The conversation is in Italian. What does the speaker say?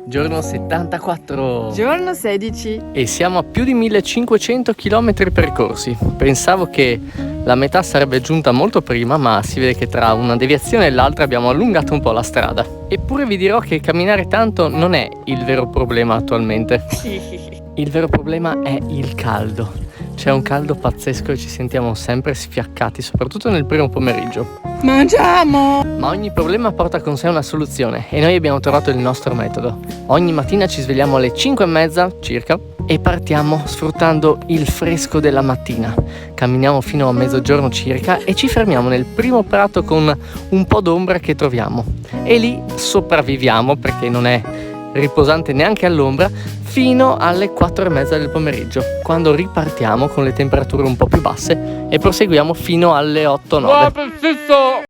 Giorno 74 Giorno 16. e siamo a più di 1500 km percorsi. Pensavo che la metà sarebbe giunta molto prima, ma si vede che tra una deviazione e l'altra abbiamo allungato un po' la strada. Eppure vi dirò che camminare tanto non è il vero problema attualmente. Il vero problema è il caldo. C'è un caldo pazzesco e ci sentiamo sempre sfiaccati, soprattutto nel primo pomeriggio. Mangiamo! Ma ogni problema porta con sé una soluzione e noi abbiamo trovato il nostro metodo. Ogni mattina ci svegliamo alle 5:30 circa e partiamo sfruttando il fresco della mattina. Camminiamo fino a mezzogiorno circa e ci fermiamo nel primo prato con un po' d'ombra che troviamo. E lì sopravviviamo, perché non è riposante neanche all'ombra, fino alle 4:30 del pomeriggio, quando ripartiamo con le temperature un po' più basse e proseguiamo fino alle 8-9.